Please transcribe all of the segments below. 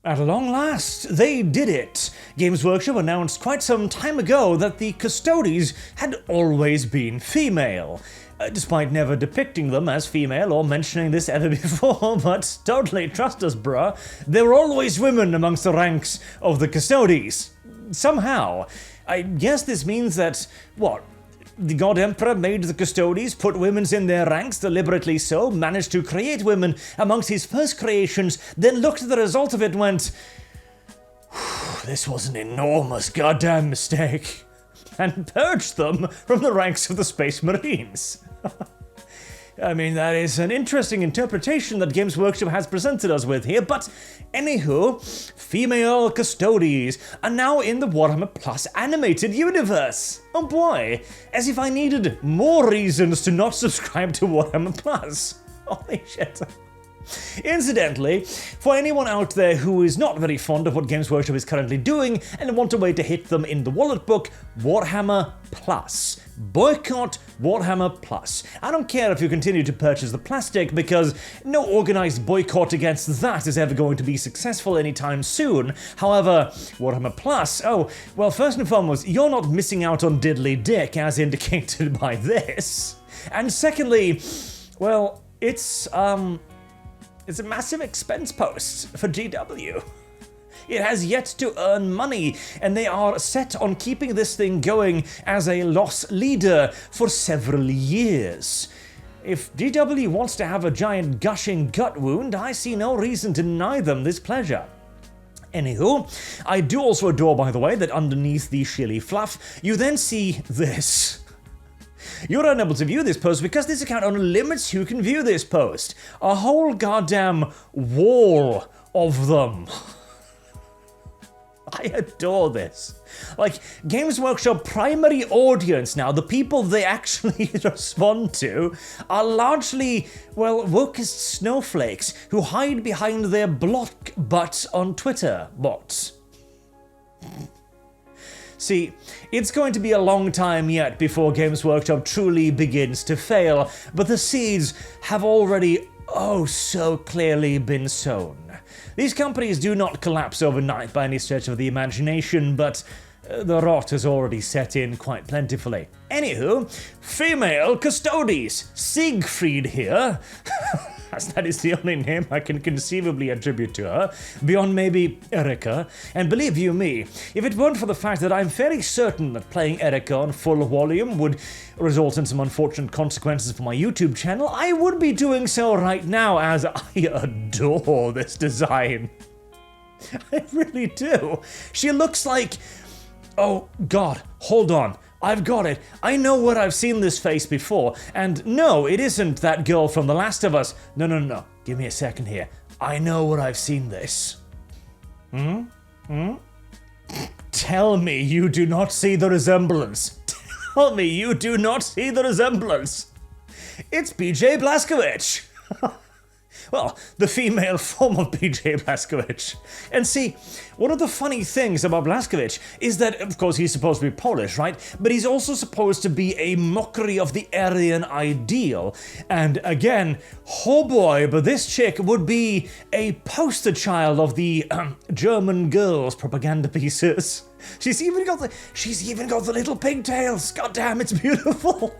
At long last, they did it! Games Workshop announced quite some time ago that the Custodes had always been female. Despite never depicting them as female or mentioning this ever before, but totally trust us, bruh, there were always women amongst the ranks of the Custodes. Somehow. I guess this means that, what? The God Emperor made the Custodes put women in their ranks, deliberately so, managed to create women amongst his first creations, then looked at the result of it and went, this was an enormous goddamn mistake, and purged them from the ranks of the Space Marines. I mean, that is an interesting interpretation that Games Workshop has presented us with here, but anywho, female Custodes are now in the Warhammer Plus animated universe. Oh boy, as if I needed more reasons to not subscribe to Warhammer Plus. Holy shit. Incidentally, for anyone out there who is not very fond of what Games Workshop is currently doing and want a way to hit them in the wallet book, Warhammer Plus. Boycott Warhammer Plus. I don't care if you continue to purchase the plastic because no organized boycott against that is ever going to be successful anytime soon. However, Warhammer Plus, oh, well, first and foremost, you're not missing out on diddly dick as indicated by this. And secondly, well, it's a massive expense post for GW. It has yet to earn money, and they are set on keeping this thing going as a loss leader for several years. If GW wants to have a giant gushing gut wound, I see no reason to deny them this pleasure. Anywho, I do also adore, by the way, that underneath the shilly fluff, you then see this. You're unable to view this post because this account only limits who can view this post. A whole goddamn wall of them. I adore this. Like, Games Workshop primary audience now, the people they actually respond to, are largely, well, wokest snowflakes who hide behind their block butts on Twitter bots. See, it's going to be a long time yet before Games Workshop truly begins to fail, but the seeds have already, oh so clearly been sown. These companies do not collapse overnight by any stretch of the imagination, but the rot has already set in quite plentifully. Anywho, female Custodes, Siegfried here, as that is the only name I can conceivably attribute to her, beyond maybe Erica, and believe you me, if it weren't for the fact that I'm fairly certain that playing Erica on full volume would result in some unfortunate consequences for my YouTube channel, I would be doing so right now, as I adore this design. I really do. She looks like... Oh god, hold on. I've got it. I know where I've seen this face before, and no, it isn't that girl from The Last of Us. No. Give me a second here. I know where I've seen this. Tell me you do not see the resemblance. Tell me you do not see the resemblance. It's BJ Blazkowicz. Well, the female form of BJ Blazkowicz. And see, one of the funny things about Blazkowicz is that, of course, he's supposed to be Polish, right? But he's also supposed to be a mockery of the Aryan ideal. And again, oh boy, but this chick would be a poster child of the German girls propaganda pieces. She's even got the little pigtails. God damn, it's beautiful.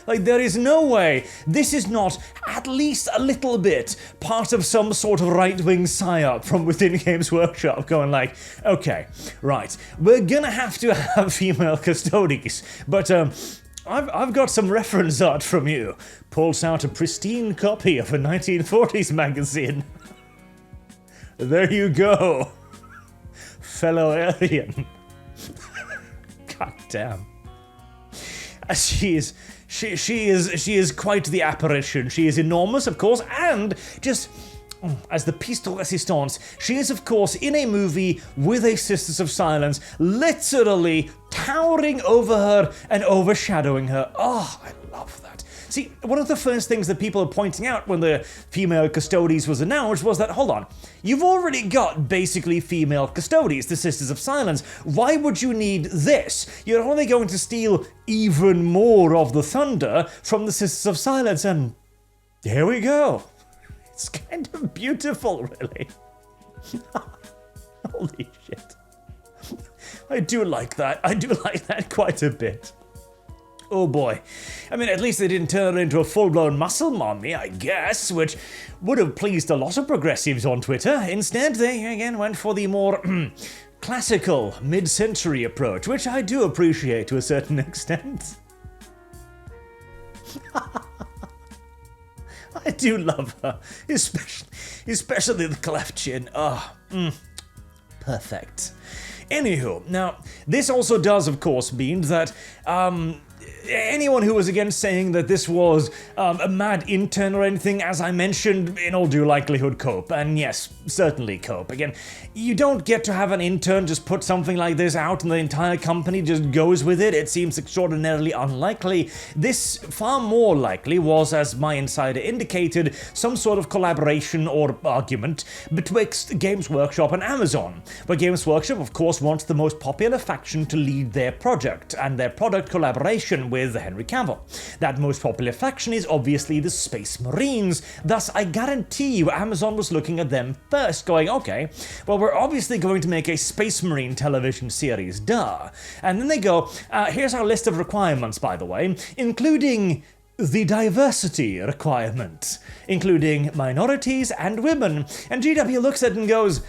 Like, there is no way this is not at least a little bit part of some sort of right-wing psyop from within Games Workshop going like, okay, right, we're gonna have to have female Custodes, but I've got some reference art from you. Pulls out a pristine copy of a 1940s magazine. There you go, fellow Aryan. God damn. She is quite the apparition. She is enormous, of course, and just as the piece de resistance, she is, of course, in a movie with a Sisters of Silence, literally towering over her and overshadowing her. Oh, I love that. See, one of the first things that people are pointing out when the female Custodes was announced was that, hold on, you've already got basically female Custodes, the Sisters of Silence. Why would you need this? You're only going to steal even more of the thunder from the Sisters of Silence, and here we go. It's kind of beautiful, really. Holy shit. I do like that. I do like that quite a bit. Oh boy. I mean, at least they didn't turn her into a full-blown muscle mommy, I guess, which would have pleased a lot of progressives on Twitter. Instead, they again went for the more classical mid-century approach, which I do appreciate to a certain extent. I do love her, especially the cleft chin. Perfect. Anywho, now, this also does, of course, mean that, anyone who was against saying that this was a mad intern or anything, as I mentioned, in all due likelihood cope, and yes, certainly cope. Again, you don't get to have an intern just put something like this out and the entire company just goes with it. It seems extraordinarily unlikely. This far more likely was, as my insider indicated, some sort of collaboration or argument betwixt Games Workshop and Amazon, where Games Workshop, of course, wants the most popular faction to lead their project, and their product collaboration with Henry Cavill. That most popular faction is obviously the Space Marines, thus I guarantee you Amazon was looking at them first, going, okay, well, we're obviously going to make a Space Marine television series, duh. And then they go, here's our list of requirements, by the way, including the diversity requirement, including minorities and women. And GW looks at it and goes,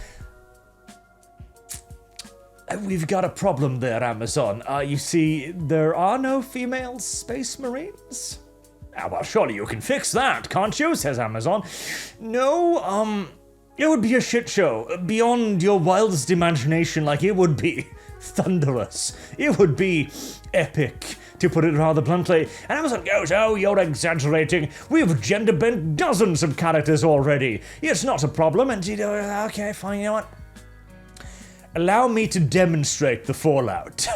we've got a problem there, Amazon. You see, there are no female Space Marines? Well, surely you can fix that, can't you? Says Amazon. No, it would be a shit show. Beyond your wildest imagination, like, it would be thunderous. It would be epic, to put it rather bluntly. And Amazon goes, oh, you're exaggerating. We've gender-bent dozens of characters already. It's not a problem. And GW, okay, fine, you know what? Allow me to demonstrate the fallout.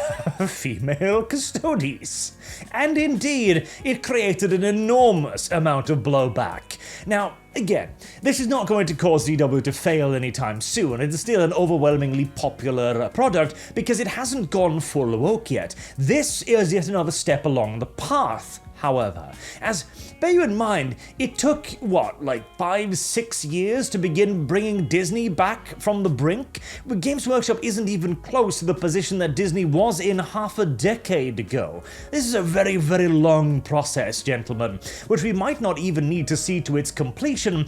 Female Custodes. And indeed, it created an enormous amount of blowback. Now, again, this is not going to cause ZW to fail anytime soon. It is still an overwhelmingly popular product because it hasn't gone full woke yet. This is yet another step along the path, however, as bear you in mind, it took, what, like 5-6 years to begin bringing Disney back from the brink? Games Workshop isn't even close to the position that Disney was in half a decade ago. This is a very, very long process, gentlemen, which we might not even need to see to its completion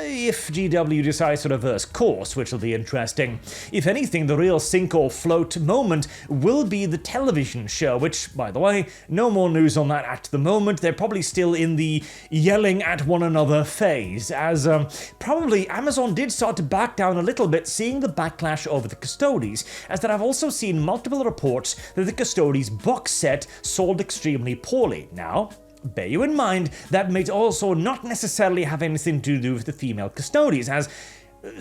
if GW decides to reverse course, which will be interesting. If anything, the real sink or float moment will be the television show, which, by the way, no more news on that at the moment. They're probably still in the yelling at one another phase, as probably Amazon did start to back down a little bit, seeing the backlash over the Custodes, as that I've also seen multiple reports that the Custodes box set sold extremely poorly. Now, bear you in mind, that may also not necessarily have anything to do with the female Custodes, as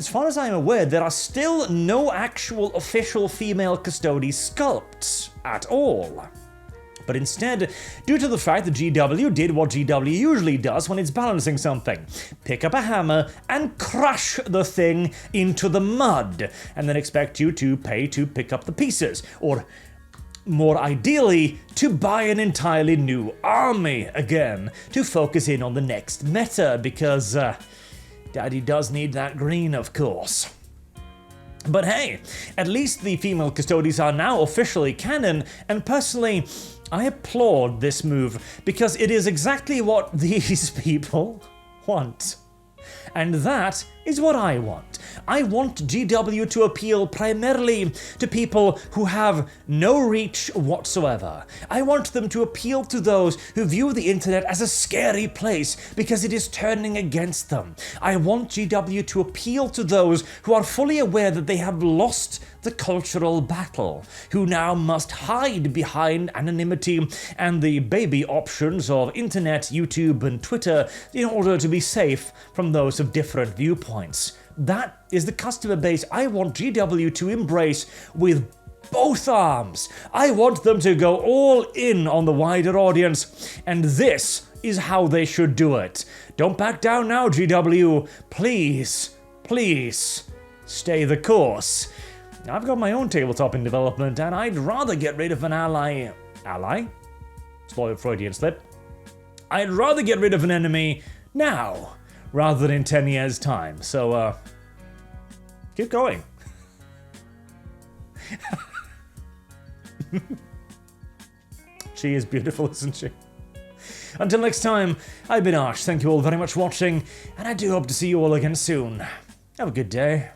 far as I'm aware, there are still no actual official female Custodes sculpts at all. But instead, due to the fact that GW did what GW usually does when it's balancing something, pick up a hammer and crush the thing into the mud, and then expect you to pay to pick up the pieces, or more ideally, to buy an entirely new army again, to focus in on the next meta, because Daddy does need that green, of course. But hey, at least the female Custodes are now officially canon, and personally, I applaud this move, because it is exactly what these people want. And that is what I want. I want GW to appeal primarily to people who have no reach whatsoever. I want them to appeal to those who view the internet as a scary place because it is turning against them. I want GW to appeal to those who are fully aware that they have lost the cultural battle, who now must hide behind anonymity and the baby options of internet, YouTube, and Twitter in order to be safe from those of different viewpoints. That is the customer base I want GW to embrace with both arms. I want them to go all in on the wider audience, and this is how they should do it. Don't back down now, GW. Please, please, stay the course. I've got my own tabletop in development, and I'd rather get rid of an ally? Slow Freudian slip. I'd rather get rid of an enemy now, rather than in 10 years' time, so, Keep going. She is beautiful, isn't she? Until next time, I've been Arch. Thank you all very much for watching, and I do hope to see you all again soon. Have a good day.